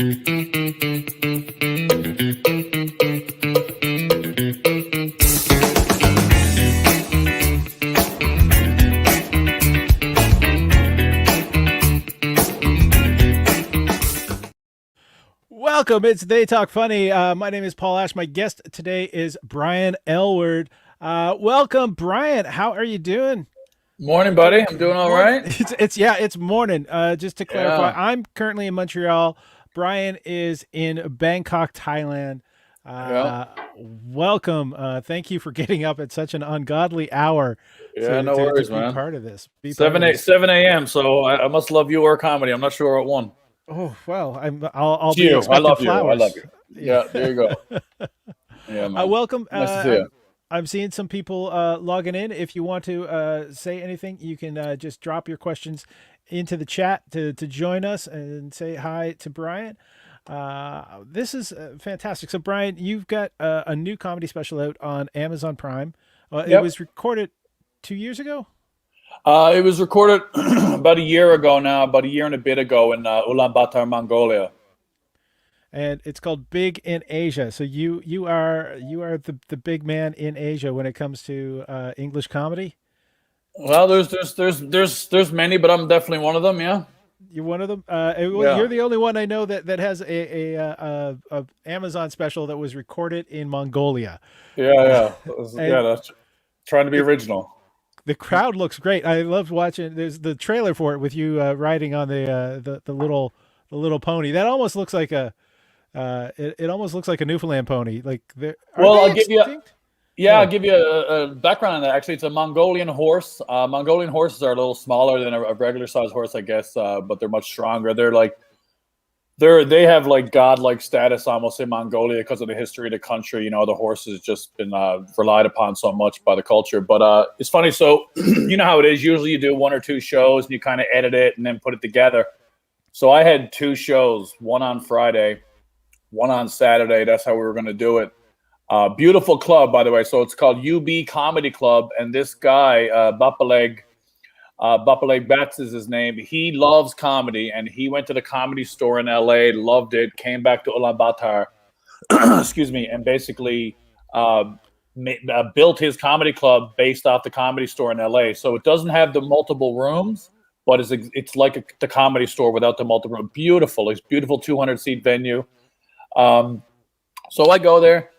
Welcome. It's They Talk Funny. My name is Paul Ash. My guest today is Brian Aylward. Welcome, Brian. How are you doing? Morning, buddy. I'm doing all right. It's morning. Just to clarify, I'm currently in Montreal. Brian is in Bangkok, Thailand. Welcome. Thank you for getting up at such an ungodly hour. No worries, to man. Be part of this. 7 a.m. So I must love you or comedy. I'm not sure what one. Oh well, I'll be you. I love flowers. you. I love you. Yeah, there you go. Yeah, man. Welcome. Nice to see you. I'm seeing some people logging in. If you want to say anything, you can just drop your questions into the chat to join us and say hi to Brian. This is fantastic. So, Brian, you've got a new comedy special out on Amazon Prime. It was recorded 2 years ago? It was recorded about a year ago now, about a year and a bit ago in Ulaanbaatar, Mongolia. And it's called Big in Asia. So you are the big man in Asia when it comes to English comedy. Well, there's many, but I'm definitely one of them. Yeah, you're one of them. You're the only one I know that has a Amazon special that was recorded in Mongolia. That's trying to be original. The crowd looks great. I loved watching. There's the trailer for it with you riding on the little pony. That almost looks like it almost looks like a Newfoundland pony. Like I'll give you a background on that. Actually, it's a Mongolian horse. Mongolian horses are a little smaller than a regular sized horse, I guess, but they're much stronger. They have like godlike status almost in Mongolia because of the history of the country. You know, the horse has just been relied upon so much by the culture. But it's funny. So you know how it is. Usually you do one or two shows and you kind of edit it and then put it together. So I had two shows, one on Friday, one on Saturday. That's how we were going to do it. Beautiful club, by the way. So it's called UB Comedy Club. And this guy, Bapaleg Betts is his name. He loves comedy, and he went to the Comedy Store in LA, loved it, came back to Ulaanbaatar, excuse me, and basically built his comedy club based off the Comedy Store in LA. So it doesn't have the multiple rooms, but it's like the Comedy Store without the multiple rooms. Beautiful. It's beautiful 200-seat venue. So I go there.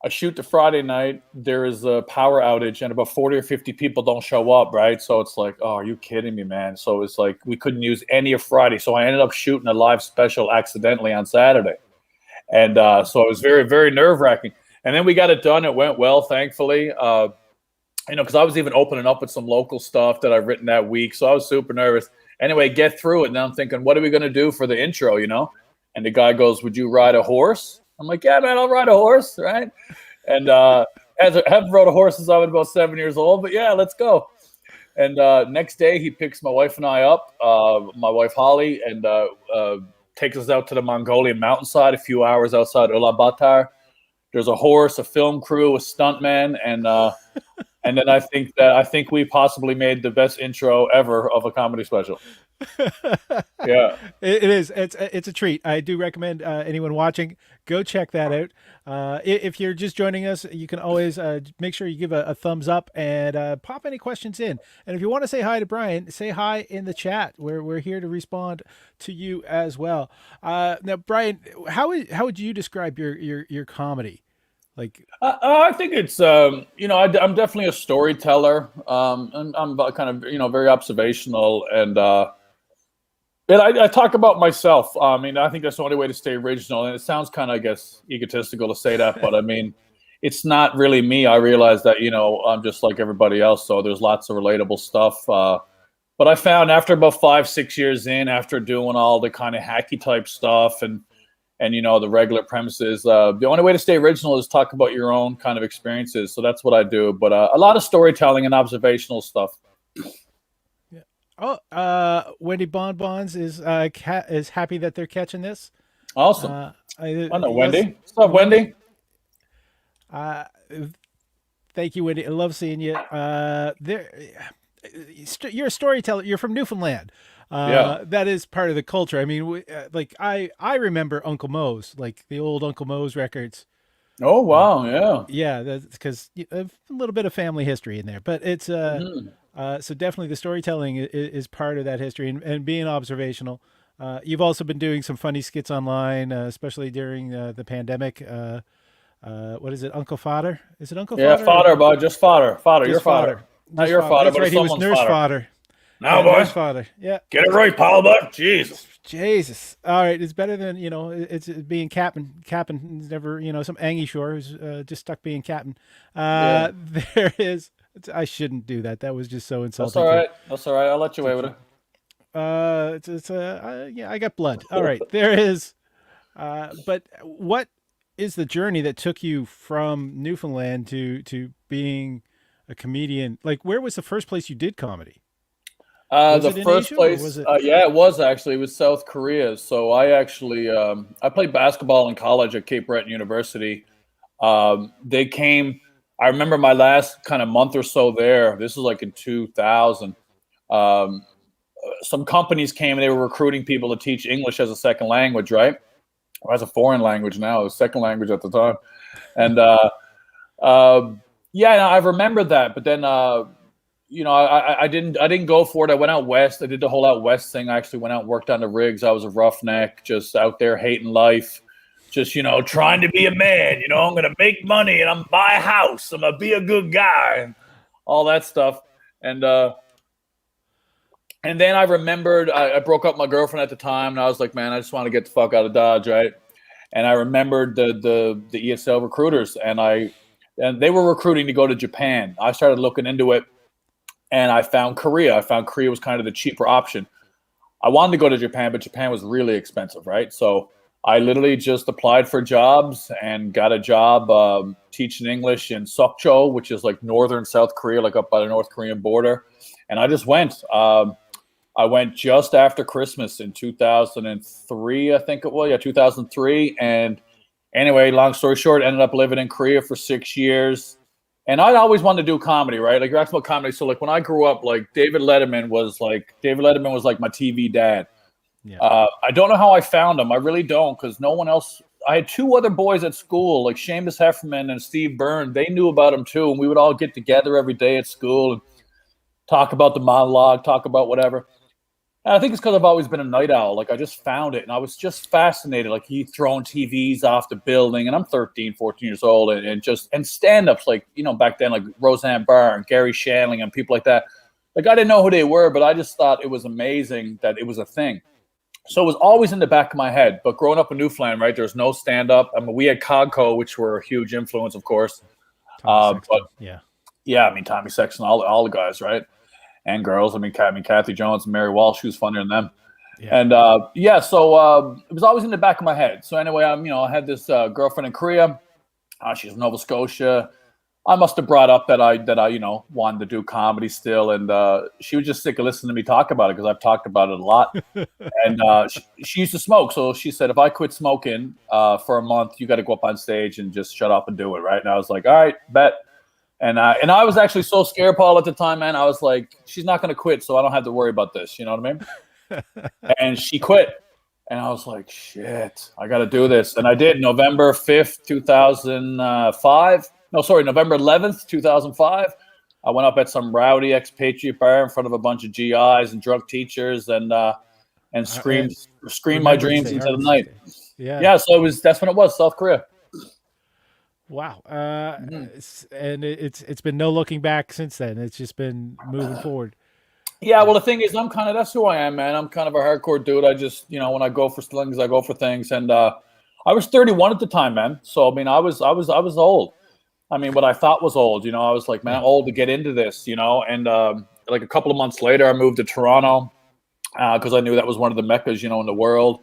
I shoot the Friday night. There is a power outage, and about 40 or 50 people don't show up, right? So it's like, oh, are you kidding me, man? So it's like we couldn't use any of Friday. So I ended up shooting a live special accidentally on Saturday. And so it was very, very nerve-wracking. And then we got it done. It went well, thankfully. Because I was even opening up with some local stuff that I've written that week. So I was super nervous. Anyway, get through it. Now I'm thinking, what are we going to do for the intro, you know? And the guy goes, would you ride a horse? I'm like, yeah, man, I'll ride a horse, right? And I haven't rode a horse since I was about 7 years old, but yeah, let's go. And next day, he picks my wife and I up, my wife Holly, and takes us out to the Mongolian mountainside, a few hours outside Ulaanbaatar. There's a horse, a film crew, a stuntman, and then I think we possibly made the best intro ever of a comedy special. Yeah, it is. It's a treat. I do recommend anyone watching go check that out. If you're just joining us, you can always make sure you give a thumbs up and pop any questions in. And if you want to say hi to Brian, say hi in the chat. We're here to respond to you as well. Now, Brian, how would you describe your comedy? Like, I think it's I'm definitely a storyteller. I'm kind of very observational and. I talk about myself. I mean, I think that's the only way to stay original. And it sounds kind of, I guess, egotistical to say that, but I mean, it's not really me. I realize that, I'm just like everybody else. So there's lots of relatable stuff. But I found after about 5-6 years in, after doing all the kind of hacky type stuff and the regular premises, the only way to stay original is talk about your own kind of experiences. So that's what I do. But a lot of storytelling and observational stuff. Oh, Wendy Bonbons is happy that they're catching this. Awesome. I know Wendy. What's up, Wendy? Thank you, Wendy. I love seeing you. You're a storyteller. You're from Newfoundland. Yeah. That is part of the culture. I mean, like I remember Uncle Moe's, like the old Uncle Moe's records. Oh Uh, wow, yeah. yeah, that's because a little bit of family history in there, but it's Mhm. so definitely the storytelling is part of that history, and being observational. You've also been doing some funny skits online, especially during the pandemic. What is it, Uncle Fodder? Is it Uncle Yeah, Fodder or fodder, bud. Just fodder. Fodder. Your just fodder. Fodder? Not Just your Fodder. fodder, That's but right. it's He was someone's Nurse fodder. Fodder. Now, Yeah, boy. Nurse Fodder. Yeah. Get it right, pal, bud. Jesus. Jesus. All right, it's better than it's being captain. Captain is never some Angie Shore who's just stuck being captain. Yeah. There is. I shouldn't do that. That was just so That's insulting all right. That's all right. I'll let you away with it. yeah, I got blood. All right, there is. But what is the journey that took you from Newfoundland to being a comedian? Like, where was the first place you did comedy? Was The it in first Asia or place, was it? yeah, it was actually. It was South Korea. So I actually, I played basketball in college at Cape Breton University. They came. I remember my last kind of month or so there. This was like in 2000. Um, some companies came and they were recruiting people to teach English as a second language, right? Or as a foreign language now, a second language at the time. And uh, yeah, no, I remember that. But then, I didn't go for it. I went out west. I did the whole out west thing. I actually went out and worked on the rigs. I was a roughneck, just out there hating life, just trying to be a man. I'm gonna make money and I'm buy a house. I'm gonna be a good guy and all that stuff. And and then I remembered I broke up with my girlfriend at the time, and I was like, man, I just want to get the fuck out of Dodge, right? And I remembered the ESL recruiters, and they were recruiting to go to Japan. I started looking into it, and I found Korea. I found Korea was kind of the cheaper option. I wanted to go to Japan, but Japan was really expensive, right? So I literally just applied for jobs and got a job teaching English in Sokcho, which is like northern South Korea, like up by the North Korean border. And I just went. I went just after Christmas in 2003, I think it was. Yeah, 2003. And anyway, long story short, ended up living in Korea for 6 years. And I'd always wanted to do comedy, right? Like you're asking about comedy. So like when I grew up, like David Letterman was like my TV dad. Yeah. I don't know how I found him. I really don't, because no one else. I had two other boys at school, like Seamus Heffernan and Steve Byrne. They knew about him too, and we would all get together every day at school and talk about the monologue, talk about whatever. And I think it's because I've always been a night owl. Like I just found it and I was just fascinated. Like he throwing TVs off the building, and I'm 13, 14 years old, and stand-ups like, back then, like Roseanne Barr and Gary Shandling and people like that. Like I didn't know who they were, but I just thought it was amazing that it was a thing. So it was always in the back of my head. But growing up in Newfoundland, right, there's no stand-up. I mean, we had Cogco, which were a huge influence, of course. But yeah, I mean, Tommy Sexton, all the guys, right? And girls. I mean, Kathy Jones and Mary Walsh, she was funnier than them. Yeah. And so it was always in the back of my head. So anyway, I had this girlfriend in Korea. She's from Nova Scotia. I must have brought up that I wanted to do comedy still, and she was just sick of listening to me talk about it because I've talked about it a lot. And she used to smoke, so she said, if I quit smoking for a month, you got to go up on stage and just shut up and do it, right? And I was like, all right, bet. And I was actually so scared, Paul, at the time, man. I was like, she's not going to quit, so I don't have to worry about this. You know what I mean? And she quit. And I was like, shit, I got to do this. And I did. November 5th, 2005. No, sorry, November 11th, 2005. I went up at some rowdy expatriate bar in front of a bunch of GIs and drunk teachers and screamed my dreams into the night. Yeah, so that's when it was, South Korea. Wow. And it's been no looking back since then. It's just been moving forward. Yeah, well, the thing is, that's who I am, man. I'm kind of a hardcore dude. I just, when I go for things, I go for things. And I was 31 at the time, man. So, I mean, I was old. I mean, what I thought was old, I was like, man, I'm old to get into this, and like a couple of months later, I moved to Toronto because I knew that was one of the meccas, in the world.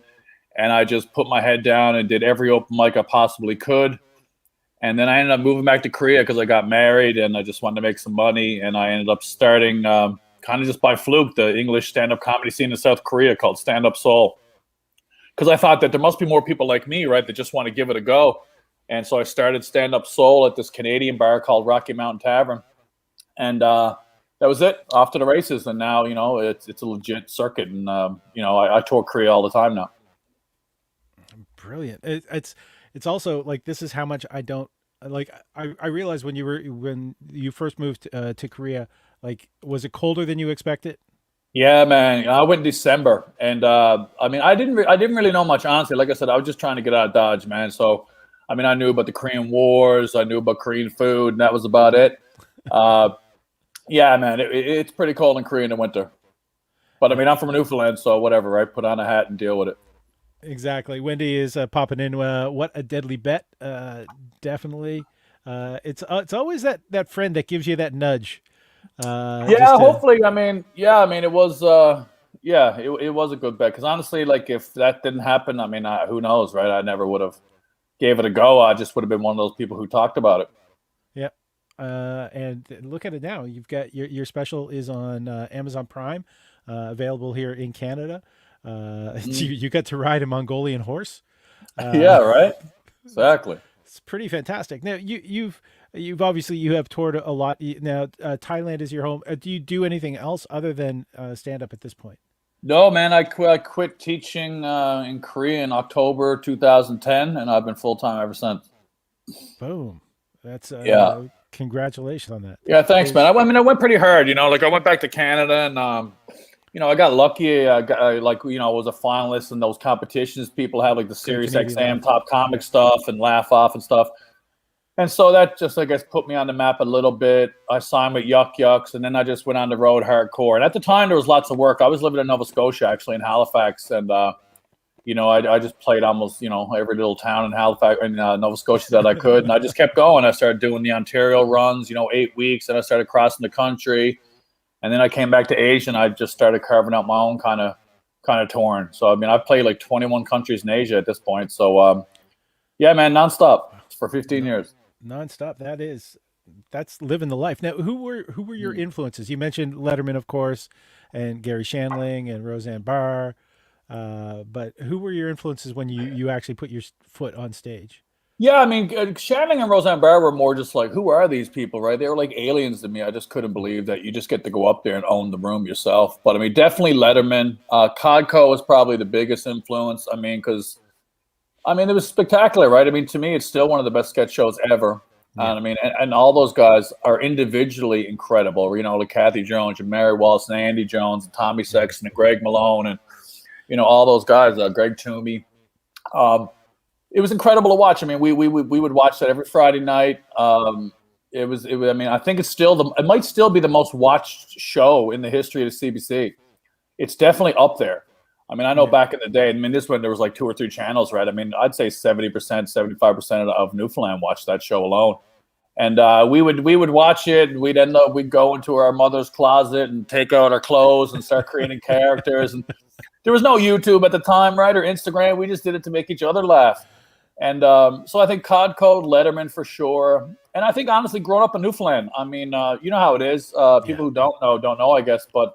And I just put my head down and did every open mic I possibly could. And then I ended up moving back to Korea because I got married and I just wanted to make some money. And I ended up starting kind of just by fluke the English stand-up comedy scene in South Korea called Stand Up Seoul. Because I thought that there must be more people like me, right, that just want to give it a go. And so I started Stand Up Seoul at this Canadian bar called Rocky Mountain Tavern. And that was it. Off to the races, and now it's a legit circuit, and I tour Korea all the time now. Brilliant. It's also like, this is how much I don't like. I realized when you first moved to Korea, like, was it colder than you expected? Yeah, man. I went in December, and I didn't really know much, honestly. Like I said, I was just trying to get out of Dodge, man. So, I knew about the Korean Wars, I knew about Korean food, and that was about it. Yeah, man, it's pretty cold in Korea in the winter. But I'm from Newfoundland, so whatever, right? Put on a hat and deal with it. Exactly. Wendy is popping in. What a deadly bet. Definitely. It's always that friend that gives you that nudge. Yeah, hopefully. It was. It was a good bet, because honestly, like, if that didn't happen, who knows, right? I never would have gave it a go. I just would have been one of those people who talked about it. Yep. And look at it now. You've got your special is on Amazon Prime, available here in Canada. You got to ride a Mongolian horse. Yeah, right. Exactly. It's pretty fantastic. Now you've obviously you have toured a lot. Now Thailand is your home. Do you do anything else other than stand up at this point? No, man. I quit teaching in Korea in October 2010, and I've been full time ever since. Boom. That's yeah. Congratulations on that. Yeah, thanks, man. I went pretty hard. Like, I went back to Canada, and I got lucky. I was a finalist in those competitions. People had like the Sirius XM Top Comic stuff and Laugh Off and stuff. And so that just, I guess, put me on the map a little bit. I signed with Yuck Yucks, and then I just went on the road hardcore. And at the time, there was lots of work. I was living in Nova Scotia, actually, in Halifax. And, I just played almost, every little town in Halifax, in Nova Scotia that I could. And I just kept going. I started doing the Ontario runs, 8 weeks. And I started crossing the country. And then I came back to Asia, and I just started carving out my own kind of touring. So, I've played like 21 countries in Asia at this point. So, yeah, man, nonstop for 15 years. Nonstop. That's living the life. Now, who were your influences? You mentioned Letterman, of course, and Gary Shandling and Roseanne Barr. But who were your influences when you actually put your foot on stage? Yeah, Shandling and Roseanne Barr were more just like, who are these people, right? They were like aliens to me. I just couldn't believe that you just get to go up there and own the room yourself. But definitely Letterman. Codco was probably the biggest influence. Because it was spectacular, right? To me, it's still one of the best sketch shows ever. Yeah. And all those guys are individually incredible. Like Kathy Jones and Mary Wallace and Andy Jones and Tommy Sexton and Greg Malone and all those guys. Greg Toomey. It was incredible to watch. We would watch that every Friday night. It was. I think it might still be the most watched show in the history of the CBC. It's definitely up there. I know back in the day, this one there was like 2 or 3 channels, right? I'd say 70%, 75% of Newfoundland watched that show alone. And we would watch it, and we'd go into our mother's closet and take out our clothes and start creating characters. And there was no YouTube at the time, right? Or Instagram. We just did it to make each other laugh. And so I think Codco, Letterman for sure. And I think, honestly, growing up in Newfoundland, you know how it is. People who don't know, I guess. But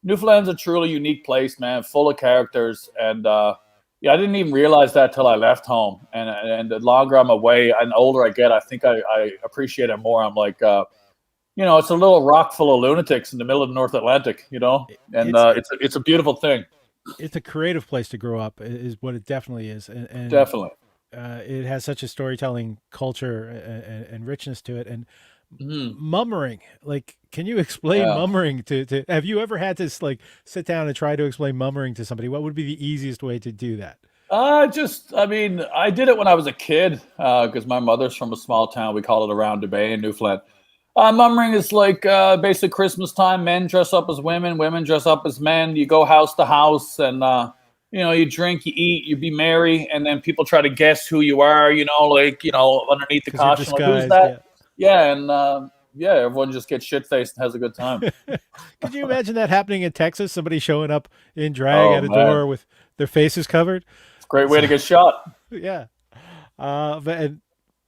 Newfoundland's a truly unique place, man, full of characters. And I didn't even realize that till I left home. And the longer I'm away and the older I get, I think I appreciate it more. I'm like, it's a little rock full of lunatics in the middle of the North Atlantic, and it's a beautiful thing. It's a creative place to grow up, is what it definitely is. And definitely. It has such a storytelling culture and richness to it. And mummering, like, can you explain mummering to have you ever had to like sit down and try to explain mummering to somebody? What would be the easiest way to do that? I did it when I was a kid, because my mother's from a small town. We call it around the Bay in Newfoundland. Mummering is like basic Christmas time. Men dress up as women, women dress up as men. You go house to house, and you drink, you eat, you be merry, and then people try to guess who you are. Underneath the costume, like, who's that? Yeah, and everyone just gets shit-faced and has a good time. Could you imagine that happening in Texas? Somebody showing up in drag at a door with their faces covered? It's a great way to get shot. Yeah. But in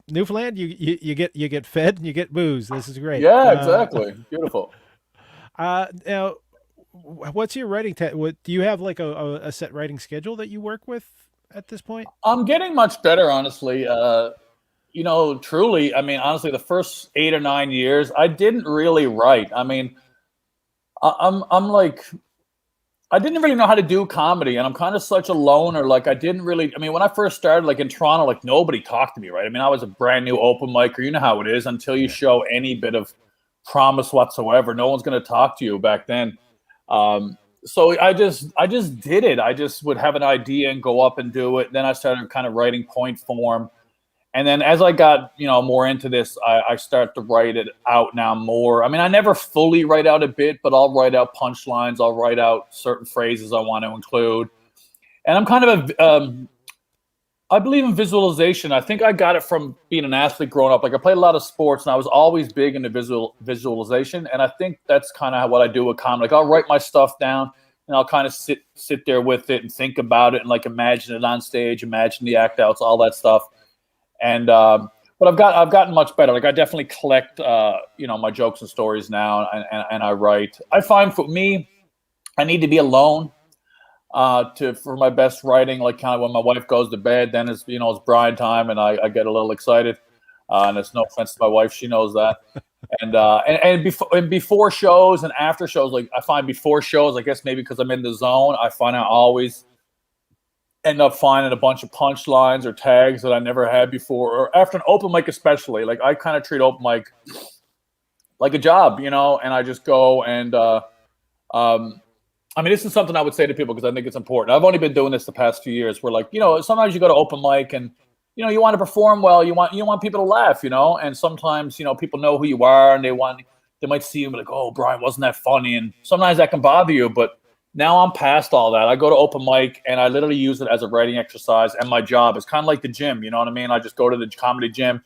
Newfoundland, you get fed and you get booze. This is great. Yeah, exactly. Beautiful. Now, what's your writing? Do you have like a set writing schedule that you work with at this point? I'm getting much better, honestly. Truly, honestly, the first 8 or 9 years, I didn't really write. I'm like, I didn't really know how to do comedy, and I'm kind of such a loner. Like, I didn't really. I mean, when I first started, like in Toronto, like nobody talked to me, right? I mean, I was a brand new open micer. You know how it is. Until you show any bit of promise whatsoever, no one's going to talk to you back then. So I just did it. I just would have an idea and go up and do it. Then I started kind of writing point form. And then as I got, more into this, I start to write it out now more. I mean, I never fully write out a bit, but I'll write out punchlines. I'll write out certain phrases I want to include. And I'm kind of I believe in visualization. I think I got it from being an athlete growing up. Like, I played a lot of sports, and I was always big into visualization. And I think that's kind of what I do with comedy. Like, I'll write my stuff down, and I'll kind of sit there with it and think about it and like imagine it on stage, imagine the act outs, all that stuff. And but I've gotten much better. Like, I definitely collect my jokes and stories now, and I write. I find for me, I need to be alone for my best writing. Like, kind of when my wife goes to bed, then it's it's Brian time, and I get a little excited. And it's no offense to my wife, she knows that. And before shows and after shows, like, I find before shows, I guess maybe because I'm in the zone, I find I always end up finding a bunch of punchlines or tags that I never had before, or after an open mic especially. Like, I kind of treat open mic like a job, and I just go and I mean, this is something I would say to people because I think it's important. I've only been doing this the past few years. Where, like, sometimes you go to open mic and you want to perform well, you want people to laugh, and sometimes people know who you are and they might see you and be like, oh, Brian, wasn't that funny? And sometimes that can bother you, but now I'm past all that. I go to open mic and I literally use it as a writing exercise, and my job is kind of like the gym. You know what I mean? I just go to the comedy gym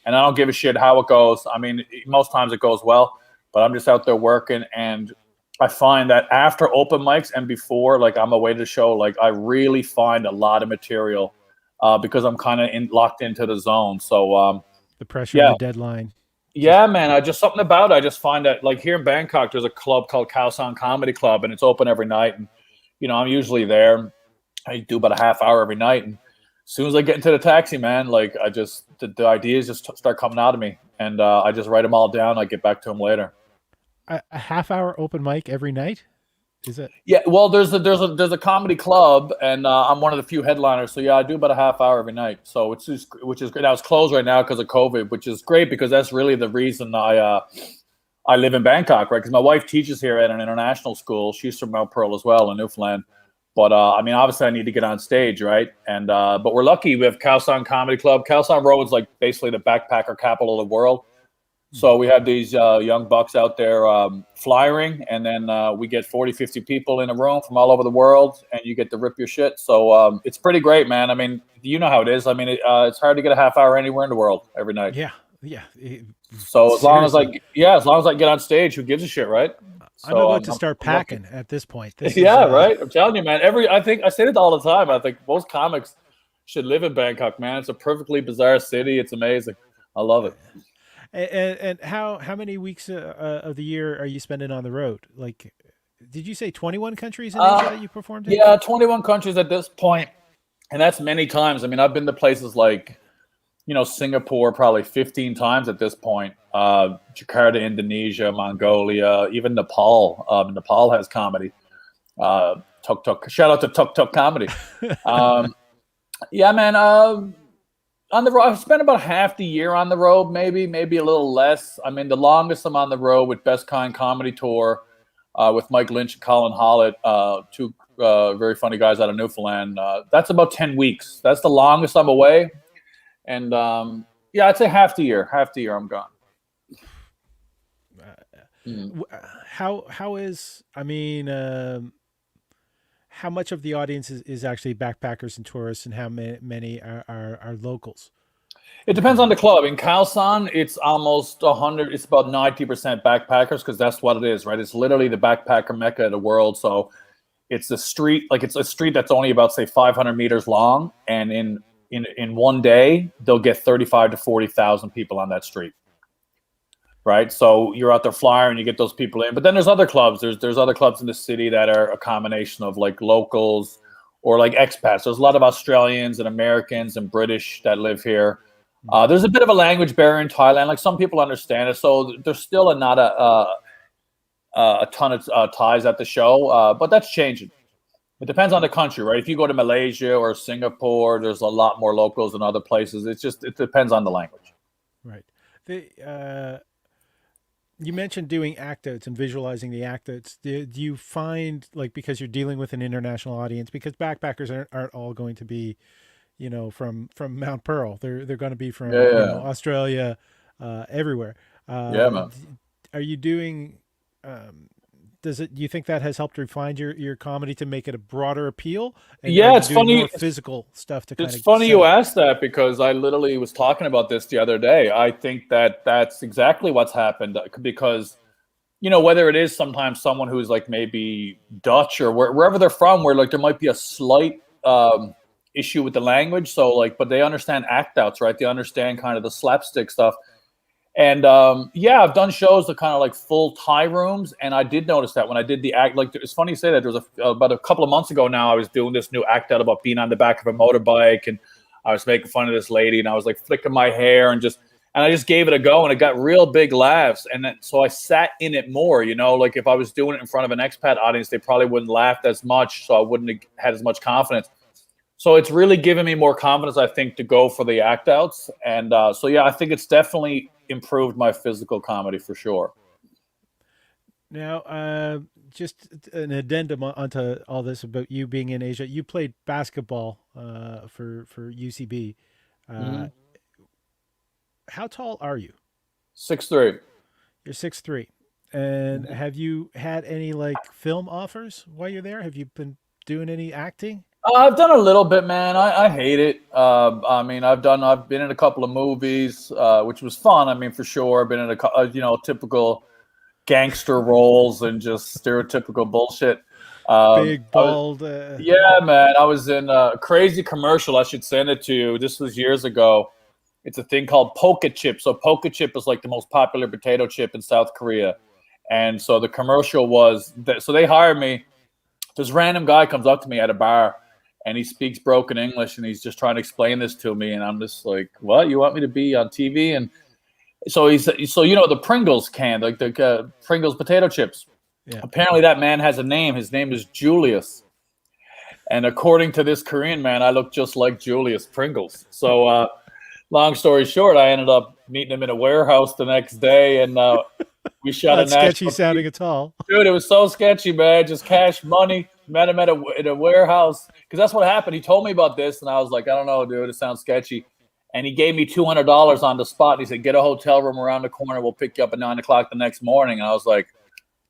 and I don't give a shit how it goes. I mean, most times it goes well, but I'm just out there working. And I find that after open mics and before, like, I'm away to the show, like, I really find a lot of material because I'm kind of locked into the zone. So the pressure of the deadline. Yeah, man. I just find that, like, here in Bangkok, there's a club called Khao San Comedy Club, and it's open every night. And I'm usually there. I do about a half hour every night, and as soon as I get into the taxi, man, like, the ideas just start coming out of me, and I just write them all down. I get back to them later. A half hour open mic every night? Is it? Yeah, well, there's a comedy club, and I'm one of the few headliners. So yeah, I do about a half hour every night. So which is great. Now it's closed right now because of COVID, which is great because that's really the reason I live in Bangkok, right? Because my wife teaches here at an international school. She's from Mount Pearl as well in Newfoundland. But I mean, obviously, I need to get on stage, right? And but we're lucky. We have Khao San Comedy Club. Khao San Road is like basically the backpacker capital of the world. So we have these young bucks out there flyering, and then we get 40, 50 people in a room from all over the world, and you get to rip your shit. So it's pretty great, man. I mean, you know how it is. I mean, it's hard to get a half hour anywhere in the world every night. Yeah. So as long as I get on stage, who gives a shit, right? So I'm about to start packing at this point. Right. I'm telling you, man. I think I say it all the time. I think most comics should live in Bangkok, man. It's a perfectly bizarre city. It's amazing. I love it. And how many weeks of the year are you spending on the road? Like, did you say 21 countries in Asia that you performed in? Yeah, 21 countries at this point, and that's many times. I mean, I've been to places like, Singapore probably 15 times at this point. Jakarta, Indonesia, Mongolia, even Nepal. Nepal has comedy. Tuk Tuk. Shout out to Tuk Tuk Comedy. Yeah, man. On the road, I've spent about half the year on the road, maybe a little less. I mean, the longest I'm on the road with Best Kind Comedy Tour with Mike Lynch and Colin Hollett, two very funny guys out of Newfoundland. That's about 10 weeks. That's the longest I'm away. And yeah, I'd say half the year I'm gone. How is, I mean, how much of the audience is actually backpackers and tourists, and how many are locals? It depends on the club. In Khao San, it's almost 100. It's about 90% backpackers because that's what it is, right? It's literally the backpacker mecca of the world. So it's a street, like it's a street that's only about, say, 500 meters long, and in one day they'll get 35 to 40,000 people on that street. Right, so you're out there flying and you get those people in. But then there's other clubs. There's other clubs in the city that are a combination of like locals or like expats. There's a lot of Australians and Americans and British that live here. There's a bit of a language barrier in Thailand. Like, some people understand it, so there's still not a ton of Thais at the show, but that's changing. It depends on the country, right? If you go to Malaysia or Singapore, there's a lot more locals than other places. It depends on the language. Right. You mentioned doing act outs and visualizing the act outs. Do you find, like, because you're dealing with an international audience, because backpackers aren't all going to be, from Mount Pearl. They're going to be from Australia, everywhere. Yeah, man. Are you doing? Do you think that has helped refine your comedy to make it a broader appeal? And it's funny. More physical stuff to kind of. It's funny you asked that, because I literally was talking about this the other day. I think that's exactly what's happened, because, whether it is sometimes someone who's like maybe Dutch or wherever they're from, where like there might be a slight issue with the language. So like, but they understand act outs, right? They understand kind of the slapstick stuff. And I've done shows that kind of like full Thai rooms, and I did notice that when I did the act. Like, it's funny you say that. There was about a couple of months ago now, I was doing this new act out about being on the back of a motorbike, and I was making fun of this lady, and I was like flicking my hair and I just gave it a go, and it got real big laughs. And then so I sat in it more, like if I was doing it in front of an expat audience, they probably wouldn't laugh as much, so I wouldn't have had as much confidence. So it's really given me more confidence, I think, to go for the act outs. And I think it's definitely improved my physical comedy for sure. Now, just an addendum onto all this about you being in Asia. You played basketball for UCB. How tall are you? 6'3". You're 6'3". And have you had any like film offers while you're there? Have you been doing any acting? I've done a little bit, man. I hate it. I've been in a couple of movies, which was fun. I mean, for sure. I've been in typical gangster roles and just stereotypical bullshit. Big, bald. Man. I was in a crazy commercial. I should send it to you. This was years ago. It's a thing called poke chip. So poke chip is like the most popular potato chip in South Korea. And so the commercial was so they hired me. This random guy comes up to me at a bar, and he speaks broken English, and he's just trying to explain this to me. And I'm just like, what? You want me to be on TV? And so the Pringles can, like the Pringles potato chips. Yeah. Apparently that man has a name. His name is Julius. And according to this Korean man, I look just like Julius Pringles. So long story short, I ended up meeting him in a warehouse the next day, and we shot a sketchy sounding at all. Dude, it was so sketchy, man. Just cash money. Met him in a warehouse, because that's what happened. He told me about this, and I was like, I don't know, dude. It sounds sketchy. And he gave me $200 on the spot. And he said, get a hotel room around the corner. We'll pick you up at 9 o'clock the next morning. And I was like,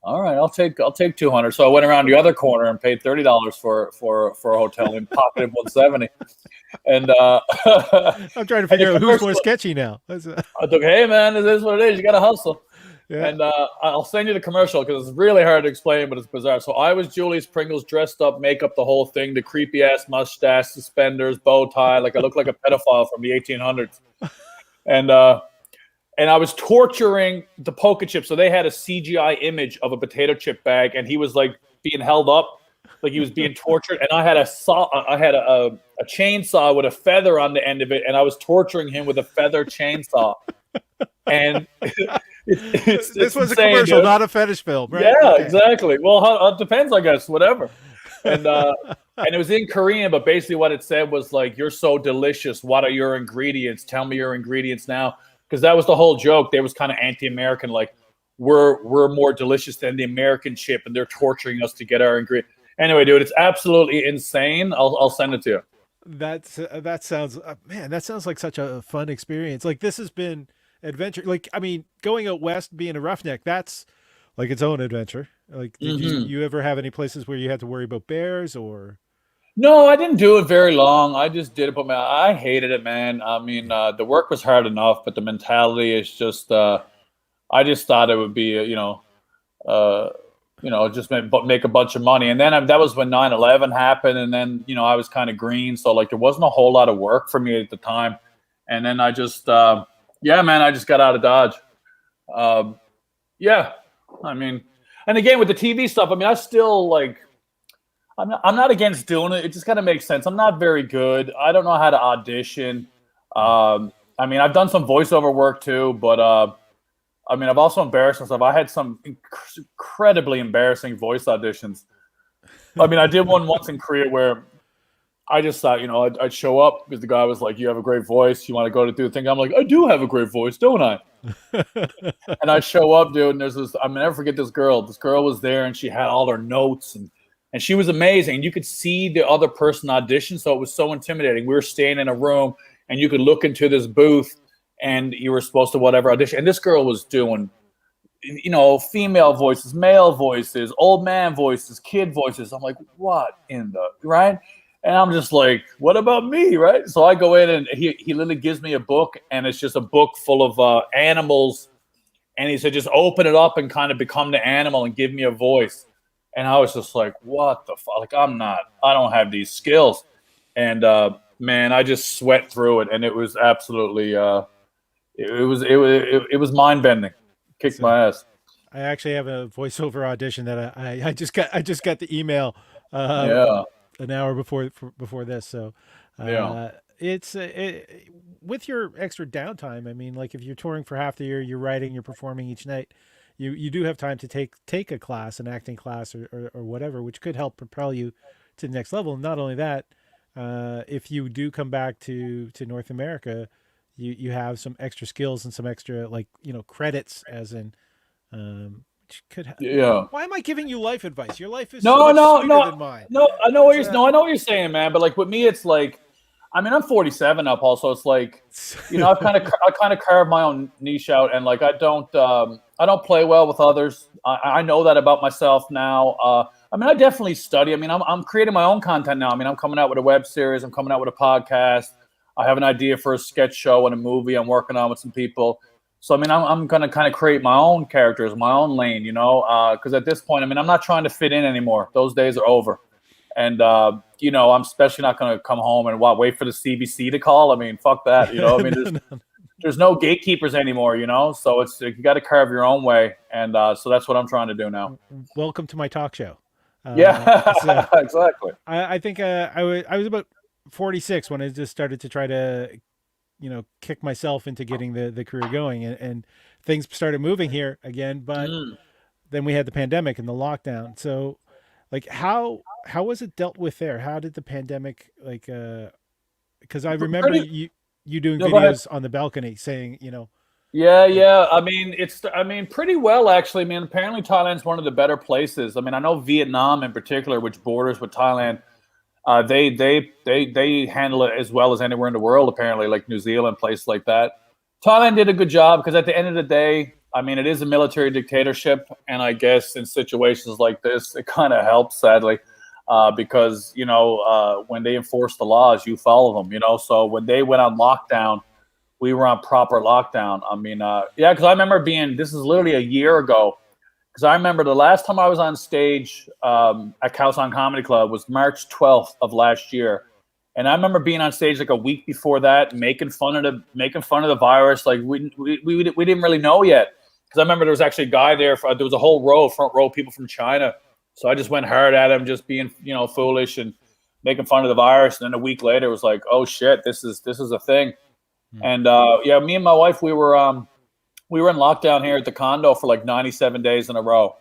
all right, I'll take 200. So I went around the other corner and paid $30 for a hotel and pocketed 170. And I'm trying to figure out who's more sketchy now. I was like, hey, man, this is what it is. You got to hustle. Yeah. And I'll send you the commercial, because it's really hard to explain, but it's bizarre. So I was Julius Pringles, dressed up, makeup, the whole thing, the creepy ass mustache, suspenders, bow tie, like I look like a pedophile from the 1800s. And I was torturing the poke chip. So they had a CGI image of a potato chip bag, and he was like being held up, like he was being tortured. And I had a chainsaw with a feather on the end of it, and I was torturing him with a feather chainsaw. And this was insane, a commercial, dude. Not a fetish film, right? Yeah, okay. Exactly. Well, it depends, I guess. Whatever. And it was in Korean, but basically what it said was like, "You're so delicious. What are your ingredients? Tell me your ingredients now." Because that was the whole joke. They was kind of anti-American, like we're more delicious than the American chip, and they're torturing us to get our ingredients. Anyway, dude, it's absolutely insane. I'll send it to you. That sounds man. That sounds like such a fun experience. Like, this has been adventure. Like, I mean, going out west, being a roughneck, that's like its own adventure. Like, did you ever have any places where you had to worry about bears or? No, I didn't do it very long. I just did it, but man, I hated it, man. I mean, the work was hard enough, but the mentality is just, I just thought it would be, just make a bunch of money. And then that was when 9/11 happened. And then, I was kind of green. So like, there wasn't a whole lot of work for me at the time. And then I just, I just got out of Dodge. I mean, and again, with the TV stuff, I mean, I still like, I'm not against doing it. It just kind of makes sense. I'm not very good. I don't know how to audition. I mean, I've done some voiceover work too, but I mean, I've also embarrassed myself. I had some incredibly embarrassing voice auditions. I mean, I did one once in Korea where I just thought, you know, I'd show up because the guy was like, "You have a great voice. You want to go to do the thing?" I'm like, "I do have a great voice, don't I?" And I show up, dude, and there's this. I'll never forget this girl. This girl was there, and she had all her notes, and she was amazing. You could see the other person audition, so it was so intimidating. We were staying in a room, and you could look into this booth, and you were supposed to whatever audition. And this girl was doing, you know, female voices, male voices, old man voices, kid voices. I'm like, what in the right? And I'm just like, what about me, right? So I go in, and he literally gives me a book, and it's just a book full of animals. And he said, just open it up and kind of become the animal and give me a voice. And I was just like, what the fuck? Like, I don't have these skills. And man, I just sweat through it. And it was absolutely, it was mind bending. Kicked my ass. I actually have a voiceover audition that I just got the email an hour before this. So it's with your extra downtime. I mean, like if you're touring for half the year, you're writing, you're performing each night. You do have time to take a class, an acting class or whatever, which could help propel you to the next level. And not only that, if you do come back to North America, you have some extra skills and some extra, like, you know, credits, as in which could why am I giving you life advice? Your life is so much sweeter than mine. No, I know what you're saying, man. But like with me, it's like, I mean, I'm 47 now, Paul. So it's like, you know, I kind of carved my own niche out, and like I don't play well with others. I know that about myself now. I mean, I definitely study. I mean, I'm creating my own content now. I mean, I'm coming out with a web series. I'm coming out with a podcast. I have an idea for a sketch show and a movie I'm working on with some people. So, I mean, I'm going to kind of create my own characters, my own lane, you know, because at this point, I mean, I'm not trying to fit in anymore. Those days are over. And, you know, I'm especially not going to come home and wait for the CBC to call. I mean, fuck that, you know. I mean, there's no gatekeepers anymore, you know. So it's you got to carve your own way. And so that's what I'm trying to do now. Welcome to my talk show. So, exactly. I think I was about 46 when I just started to try to, you know, kick myself into getting the career going, and things started moving here again. But then we had the pandemic and the lockdown. So like, how was it dealt with there? How did the pandemic, like, because I remember you doing videos on the balcony saying, you know. Yeah. I mean, pretty well, actually. I mean, apparently Thailand's one of the better places. I mean, I know Vietnam in particular, which borders with Thailand, they handle it as well as anywhere in the world, apparently, like New Zealand, places like that. Thailand did a good job because at the end of the day, I mean, it is a military dictatorship. And I guess in situations like this, it kind of helps, sadly, because, you know, when they enforce the laws, you follow them, you know. So when they went on lockdown, we were on proper lockdown. I mean, because I remember this is literally a year ago. Because I remember the last time I was on stage at Kaohsiung Comedy Club was March 12th of last year, and I remember being on stage like a week before that, making fun of the virus. Like we didn't really know yet. Because I remember there was actually a guy there. There was a whole front row, people from China. So I just went hard at him, just being, you know, foolish and making fun of the virus. And then a week later, it was like, oh shit, this is a thing. And me and my wife, we were in lockdown here at the condo for like 97 days in a row.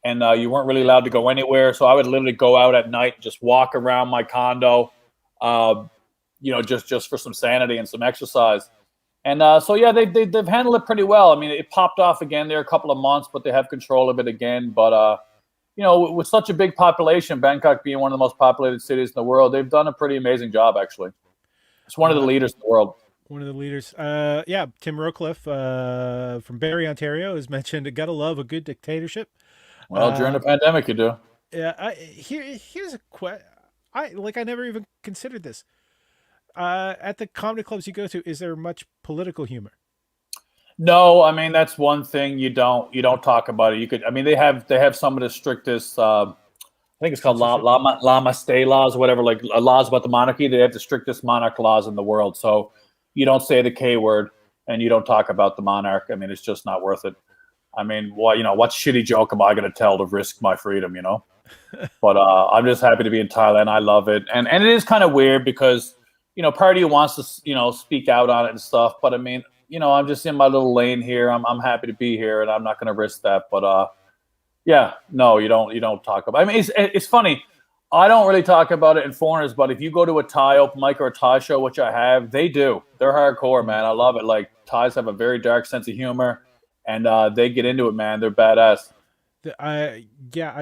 And you weren't really allowed to go anywhere. So I would literally go out at night, just walk around my condo, you know, just for some sanity and some exercise. And they've handled it pretty well. I mean, it popped off again there a couple of months, but they have control of it again. But, you know, with such a big population, Bangkok being one of the most populated cities in the world, they've done a pretty amazing job, actually. It's one of the leaders in the world. One of the leaders. Tim Rowcliffe from Barrie, Ontario, has mentioned, gotta love a good dictatorship. Well, during the pandemic, you do. Yeah. Here's a question. I never even considered this. At the comedy clubs you go to, is there much political humor? No, I mean, that's one thing you don't talk about it. They have some of the strictest. I think it's called Lama stay laws, or whatever, like laws about the monarchy. They have the strictest monarch laws in the world. So you don't say the K word and you don't talk about the monarch. I mean, it's just not worth it. I mean, what shitty joke am I going to tell to risk my freedom, you know? But I'm just happy to be in Thailand. I love it. And it is kind of weird because, you know, part of you wants to, you know, speak out on it and stuff. But I mean, I'm just in my little lane here. I'm happy to be here, and I'm not going to risk that. But yeah, no, you don't talk about. I mean, it's funny. I don't really talk about it in foreigners, but if you go to a Thai open mic or a Thai show, which I have, they do. They're hardcore, man. I love it. Like, Thais have a very dark sense of humor, and they get into it, man. They're badass. I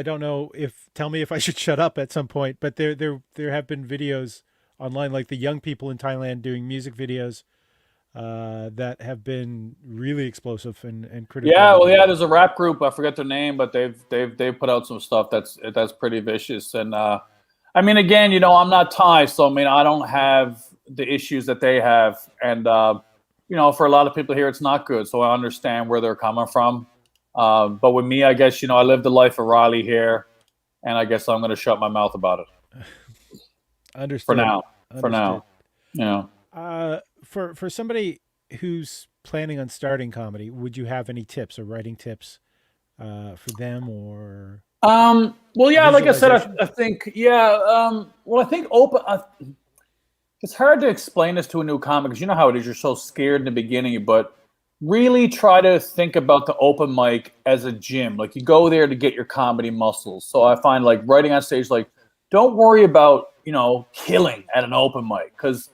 don't know if tell me if I should shut up at some point, but there have been videos online, like the young people in Thailand doing music videos that have been really explosive and critical. Yeah, well, yeah. There's a rap group. I forget their name, but they've put out some stuff that's pretty vicious. And I mean, again, I'm not Thai, so I mean, I don't have the issues that they have. And for a lot of people here, it's not good. So I understand where they're coming from. But with me, I guess I live the life of Riley here, and I guess I'm going to shut my mouth about it. Understood. For now. Understood. For now. Yeah. For somebody who's planning on starting comedy, would you have any tips or writing tips for them, or? Well, yeah, like I said, I think, yeah. Well, I think it's hard to explain this to a new comic because you know how it is. You're so scared in the beginning, but really try to think about the open mic as a gym. Like, you go there to get your comedy muscles. So I find, like, writing on stage, like, don't worry about, killing at an open mic, because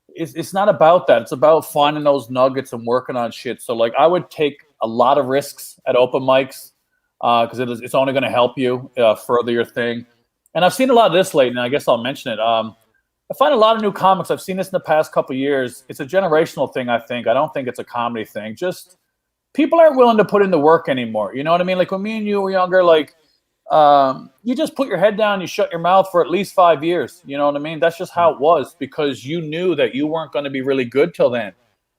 it's not about that. It's about finding those nuggets and working on shit. So, like, I would take a lot of risks at open mics because it's only going to help you further your thing. And I've seen a lot of this lately, and I guess I'll mention it. I find a lot of new comics. I've seen this in the past couple of years. It's a generational thing, I think. I don't think it's a comedy thing. Just people aren't willing to put in the work anymore. You know what I mean? Like, when me and you were younger, like, you just put your head down, you shut your mouth for at least 5 years. You know what I mean? That's just how it was, because you knew that you weren't going to be really good till then.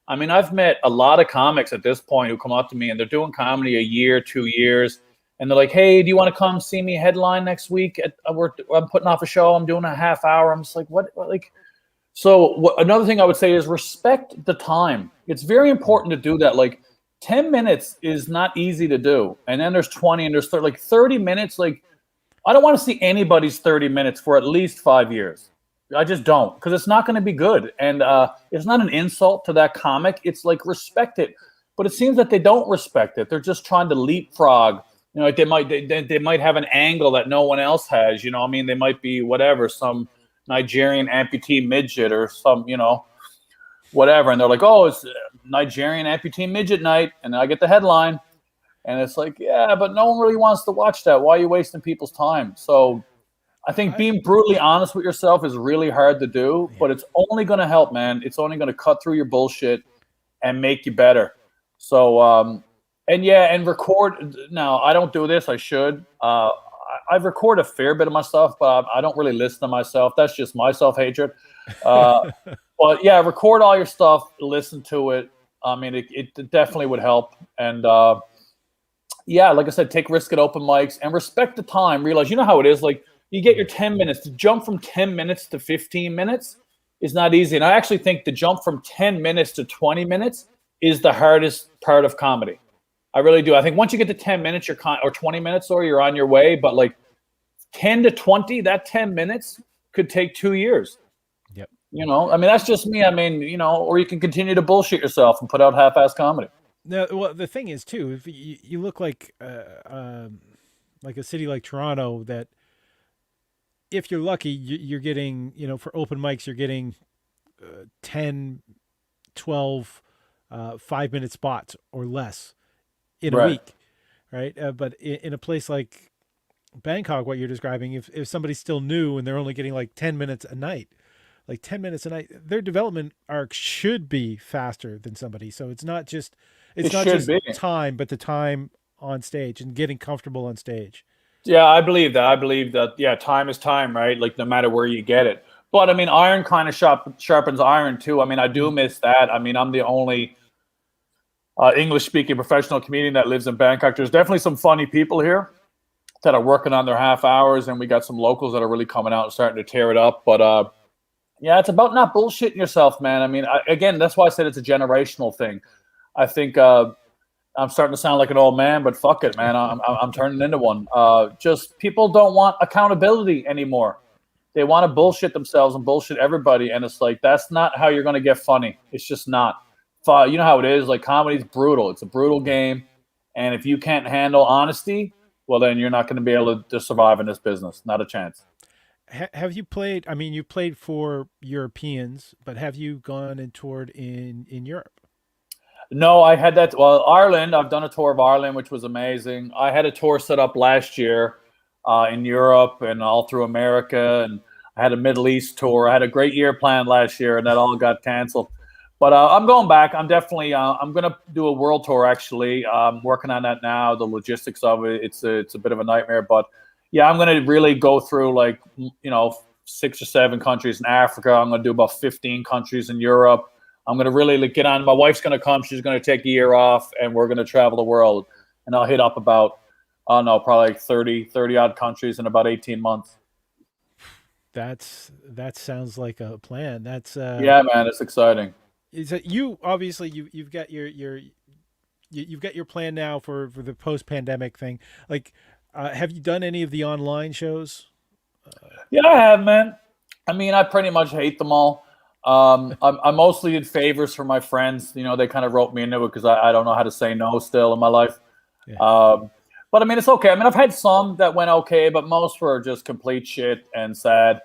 I mean, I've met a lot of comics at this point who come up to me and they're doing comedy a year, 2 years. And they're like, hey, do you want to come see me headline next week? I'm putting off a show. I'm doing a half hour. I'm just like, what? Like, so another thing I would say is respect the time. It's very important to do that. Like, 10 minutes is not easy to do. And then there's 20 and there's 30, like 30 minutes. Like, I don't want to see anybody's 30 minutes for at least 5 years. I just don't, because it's not going to be good. And it's not an insult to that comic. It's like, respect it. But it seems that they don't respect it. They're just trying to leapfrog. Like, they might have an angle that no one else has. I mean, they might be whatever, some Nigerian amputee midget or some, whatever. And they're like, oh, it's Nigerian amputee midget night. And I get the headline. And it's like, yeah, but no one really wants to watch that. Why are you wasting people's time? So I think being brutally honest with yourself is really hard to do, but it's only going to help, man. It's only going to cut through your bullshit and make you better. So, and record. Now, I don't do this. I should. I record a fair bit of my stuff, but I don't really listen to myself. That's just my self-hatred. But yeah, record all your stuff, listen to it. I mean, it definitely would help. And yeah, like I said, take risk at open mics and respect the time. Realize, how it is. Like, you get your 10 minutes. To jump from 10 minutes to 15 minutes is not easy. And I actually think the jump from 10 minutes to 20 minutes is the hardest part of comedy. I really do. I think once you get to 10 minutes, or 20 minutes, or you're on your way. But like 10 to 20, that 10 minutes could take 2 years. Yep. I mean, that's just me. I mean, or you can continue to bullshit yourself and put out half-ass comedy. No, well, the thing is too, if you look like a city like Toronto, that if you're lucky, you're getting, for open mics, you're getting 10, 12, 5-minute spots or less in a week, right? But in a place like Bangkok, what you're describing, if somebody's still new and they're only getting like 10 minutes a night, their development arc should be faster than somebody. So it's not just time, but the time on stage and getting comfortable on stage. Yeah, I believe that. Yeah, time is time, right? Like, no matter where you get it. But I mean, iron kind of sharpens iron too. I mean, I do miss that. I mean, I'm the only English-speaking professional comedian that lives in Bangkok. There's definitely some funny people here that are working on their half hours, and we got some locals that are really coming out and starting to tear it up. But yeah, it's about not bullshitting yourself, man. I mean, again, that's why I said it's a generational thing. I think I'm starting to sound like an old man, but fuck it, man. I'm turning into one. Just people don't want accountability anymore. They want to bullshit themselves and bullshit everybody, and it's like, that's not how you're going to get funny. It's just not. you know how it is. Like comedy's brutal. It's a brutal game, and if you can't handle honesty, well, then you're not going to be able to survive in this business. Not a chance. Have you played? I mean, you played for Europeans, but have you gone and toured in Europe? No, I had that. Well, Ireland. I've done a tour of Ireland, which was amazing. I had a tour set up last year in Europe and all through America, and I had a Middle East tour. I had a great year planned last year, and that all got canceled. But I'm going back. I'm definitely. I'm going to do a world tour. Actually, I'm working on that now. The logistics of it. It's a bit of a nightmare, but yeah, I'm going to really go through 6 or 7 countries in Africa. I'm going to do about 15 countries in Europe. I'm going to really get on. My wife's going to come. She's going to take a year off, and we're going to travel the world. And I'll hit up about, I don't know, probably like 30 odd countries in about 18 months. That sounds like a plan. That's yeah, man, it's exciting. Is that you? Obviously, you've got you've got your plan now for the post pandemic thing. Like, have you done any of the online shows? Yeah, I have, man. I mean, I pretty much hate them all. I mostly did favors for my friends. You know, they kind of wrote me into it because I don't know how to say no still in my life. Yeah. But I mean, it's okay. I mean, I've had some that went okay, but most were just complete shit and sad.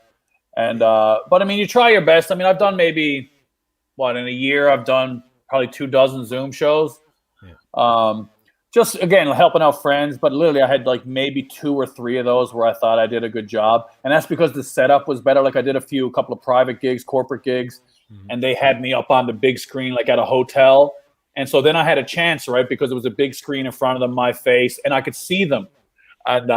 And but I mean, you try your best. I mean, I've done maybe in a year, I've done probably 24 Zoom shows. Yeah. Just again helping out friends, but literally I had like maybe 2 or 3 of those where I thought I did a good job, and that's because the setup was better. Like I did a couple of private gigs, corporate gigs, and they had me up on the big screen like at a hotel, and so then I had a chance, right, because it was a big screen in front of them, my face, and I could see them, and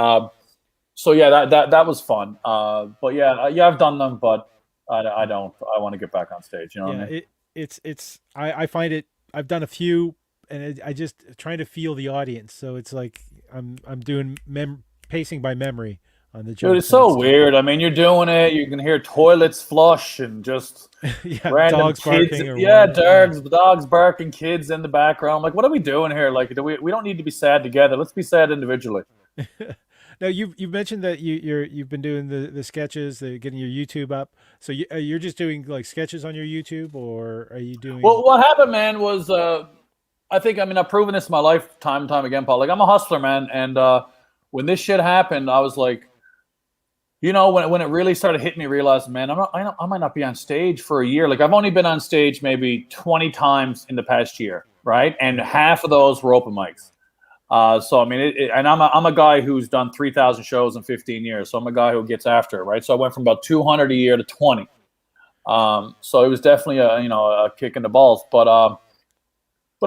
so yeah, that was fun. But yeah, I've done them, but I don't. I want to get back on stage. You know what I mean? I find it. I've done a few. And I just trying to feel the audience, so it's like I'm doing pacing by memory on the jokes. Dude, it's so weird. I mean, you're doing it. You can hear toilets flush and just random dogs kids. barking. Dogs barking, kids in the background. Like, what are we doing here? Like, we don't need to be sad together. Let's be sad individually. Now you've mentioned that you've been doing the sketches, getting your YouTube up. So you're just doing like sketches on your YouTube, or are you doing? Well, what happened, man, was. I think, I mean, I've proven this in my life time and time again, Paul. Like, I'm a hustler, man. And when this shit happened, I was like, you know, when it really started hitting me, realizing, man, I might not be on stage for a year. Like, I've only been on stage maybe 20 times in the past year, right? And half of those were open mics. So, I mean, and I'm a guy who's done 3,000 shows in 15 years. So I'm a guy who gets after it, right? So I went from about 200 a year to 20. So it was definitely a kick in the balls. But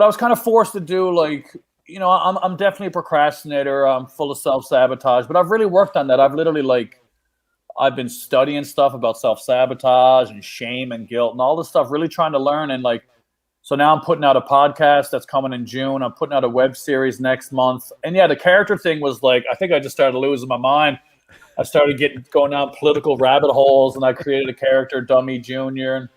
I was kind of forced to do, like, you know, I'm definitely a procrastinator. I'm full of self-sabotage, but I've really worked on that. I've literally I've been studying stuff about self-sabotage and shame and guilt and all this stuff, really trying to learn. And so now I'm putting out a podcast that's coming in June. I'm putting out a web series next month. And yeah, the character thing was I think I just started losing my mind. I started going down political rabbit holes, and I created a character, Dummy Jr., and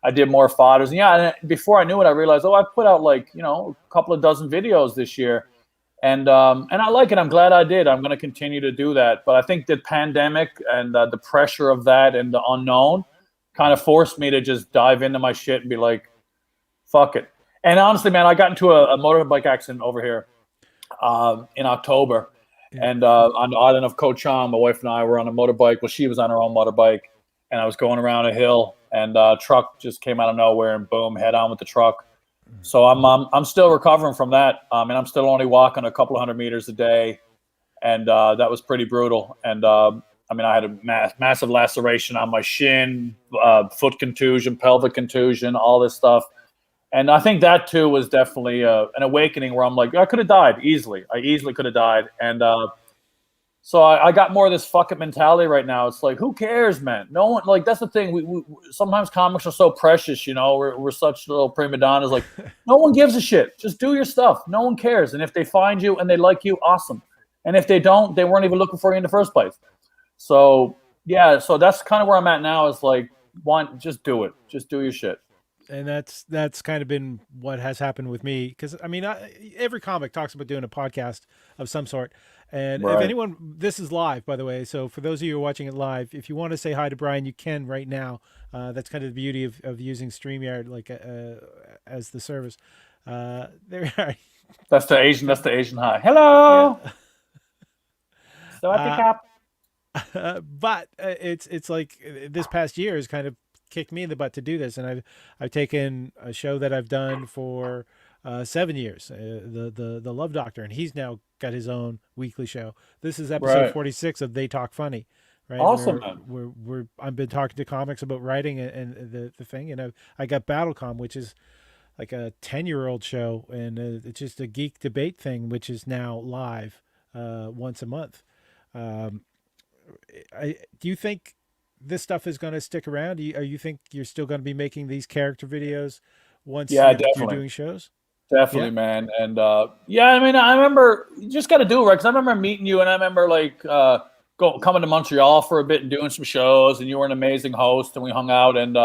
I did more fodders. And yeah, and before I knew it, I realized, I put out a couple of dozen videos this year. And I like it. I'm glad I did. I'm going to continue to do that. But I think the pandemic and the pressure of that and the unknown kind of forced me to just dive into my shit and be like, fuck it. And honestly, man, I got into a motorbike accident over here in October. Yeah. And on the island of Koh Chang, my wife and I were on a motorbike. Well, she was on her own motorbike. And I was going around a hill, and a truck just came out of nowhere, and boom, head on with the truck. So I'm still recovering from that. And I'm still only walking a couple of 100 meters a day, and that was pretty brutal. And I mean, I had a massive laceration on my shin, foot contusion, pelvic contusion, all this stuff. And I think that too was definitely an awakening where I'm like, I could have died easily. I easily could have died, and so I got more of this fuck it mentality right now. It's like, who cares, man? No one, like, that's the thing. We sometimes comics are so precious, you know. We're such little prima donnas. Like, no one gives a shit. Just do your stuff. No one cares. And if they find you and they like you, awesome. And if they don't, they weren't even looking for you in the first place. So yeah, so that's kind of where I'm at now. Is like, just do it. Just do your shit. And that's kind of been what has happened with me, because I mean, every comic talks about doing a podcast of some sort. And if Right. anyone, this is live, by the way, so for those of you who are watching it live, if you want to say hi to Brian, you can right now. That's kind of the beauty of using StreamYard like as the service. There we are. That's the Asian. That's the Asian high. Yeah. Hello. Sawadee krap. But it's like this past year has kind of kicked me in the butt to do this, and I've taken a show that I've done for 7 years, the Love Doctor, and he's now got his own weekly show. This is episode Right. 46 of They Talk Funny, right? Awesome, man. I've been talking to comics about writing and the thing, and I got BattleCom, which is like a 10-year-old show, and it's just a geek debate thing, which is now live once a month. Um, do you think this stuff is going to stick around? You think you're still going to be making these character videos once Yeah, you're definitely. doing shows? Definitely, Yeah. man. And yeah, I mean, I remember you just got to do it, right? Because I remember meeting you, and I remember like coming to Montreal for a bit and doing some shows, and you were an amazing host, and we hung out. And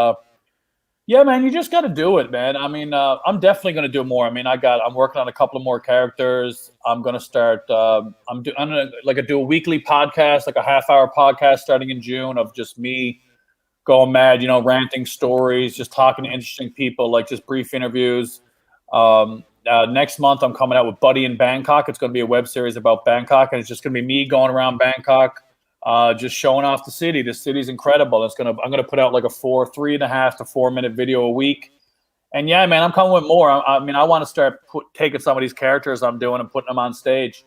yeah, man, you just got to do it, man. I mean, I'm definitely going to do more. I mean, I'm working on a couple of more characters. I'm going to start. I'm gonna do a weekly podcast, like a half-hour podcast, starting in June, of just me going mad, ranting stories, just talking to interesting people, like just brief interviews. Next month, I'm coming out with Buddy in Bangkok. It's going to be a web series about Bangkok, and it's just going to be me going around Bangkok, just showing off the city. The city's incredible. I'm going to put out like a 3.5 to 4 minute video a week. And yeah, man, I'm coming with more. I mean, I want to start taking some of these characters I'm doing and putting them on stage.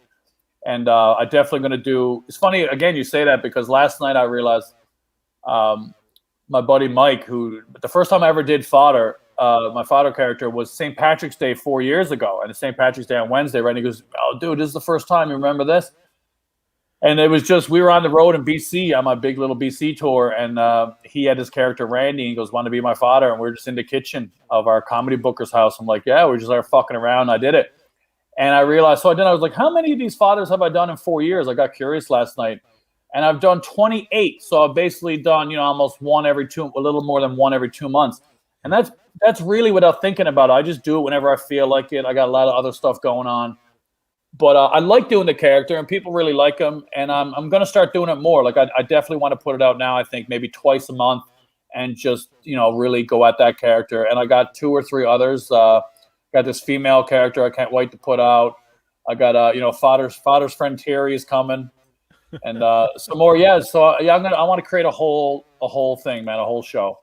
And I definitely going to do. It's funny again you say that, because last night I realized my buddy Mike, who the first time I ever did fodder. My father character was St. Patrick's Day 4 years ago, and it's St. Patrick's Day on Wednesday, right? And he goes, "Oh, dude, this is the first time. You remember this?" And it was just, we were on the road in BC on my big little BC tour, and he had his character Randy. He goes, "Want to be my father?" And we're just in the kitchen of our comedy booker's house. I'm like, "Yeah," we're just like fucking around. And I did it, and I realized. So I was like, "How many of these fathers have I done in 4 years?" I got curious last night, and I've done 28. So I've basically done, almost a little more than one every 2 months, and that's really without thinking about it. I just do it whenever I feel like it. I got a lot of other stuff going on. But I like doing the character, and people really like him. And I'm going to start doing it more. Like, I definitely want to put it out now, I think, maybe twice a month, and just, really go at that character. And I got 2 or 3 others. Got this female character I can't wait to put out. I got, Father's friend Terry is coming. And some more. Yeah. So, yeah, I want to create a whole thing, man, a whole show.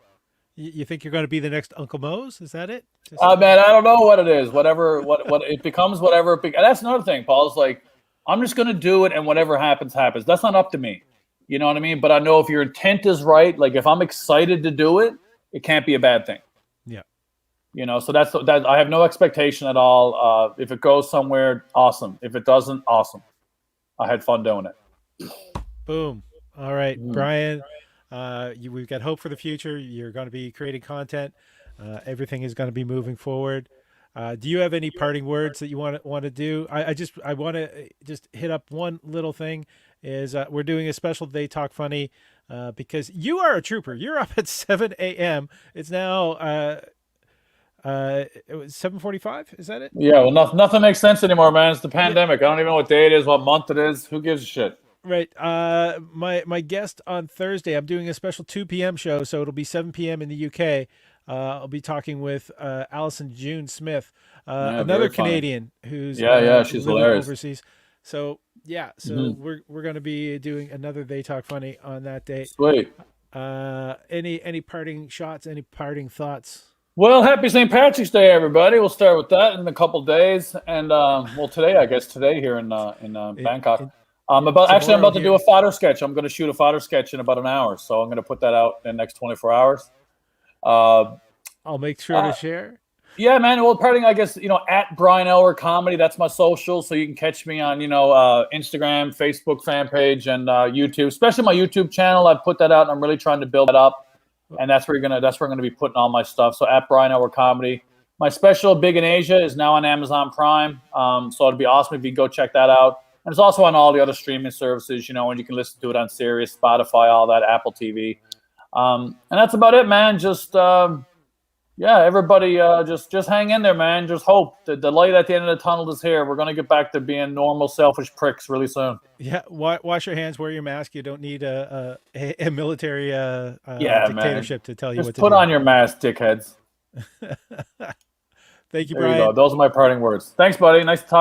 You think you're going to be the next Uncle Mose? Is that it? Man, I don't know what it is. Whatever, what it becomes, whatever. And that's another thing, Paul. It's like, I'm just going to do it, and whatever happens, happens. That's not up to me. You know what I mean? But I know if your intent is right, like if I'm excited to do it, it can't be a bad thing. Yeah. So that's that. I have no expectation at all. If it goes somewhere, awesome. If it doesn't, awesome. I had fun doing it. Boom. All right, Brian. We've got hope for the future. You're going to be creating content. Everything is going to be moving forward. Do you have any parting words that you want to do? I want to just hit up one little thing. Is we're doing a special They Talk Funny because you are a trooper. You're up at 7 a.m. It's now it was 7:45. Is that it? Yeah. Well, nothing makes sense anymore, man. It's the pandemic. I don't even know what day it is, what month it is. Who gives a shit? Right. My guest on Thursday, I'm doing a special 2 p.m. show, so it'll be 7 p.m. in the UK. I'll be talking with Alison June Smith, another Canadian who's she's living hilarious overseas. So we're going to be doing another They Talk Funny on that day. Sweet. Any parting shots? Any parting thoughts? Well, happy St. Patrick's Day, everybody. We'll start with that in a couple of days, and today here in Bangkok. I'm about to do a fodder sketch. I'm going to shoot a fodder sketch in about an hour, so I'm going to put that out in the next 24 hours. I'll make sure to share. Yeah, man. Well, parting, I guess, at Brian Aylward Comedy. That's my social, so you can catch me on, Instagram, Facebook fan page, and YouTube. Especially my YouTube channel. I've put that out, and I'm really trying to build that up. And that's where I'm going to be putting all my stuff. So at Brian Aylward Comedy. My special, Big in Asia, is now on Amazon Prime. So it'd be awesome if you go check that out. And it's also on all the other streaming services, and you can listen to it on Sirius, Spotify, all that, Apple TV. And that's about it, man. Just Yeah, everybody, just hang in there, man. Just hope the light at the end of the tunnel is here. We're gonna get back to being normal, selfish pricks really soon. Yeah, wash your hands, wear your mask. You don't need a military Yeah, dictatorship to tell you just what to put do. on your mask, dickheads. Thank you, There you Brian. go. Those are my parting words. Thanks, buddy. Nice to talk.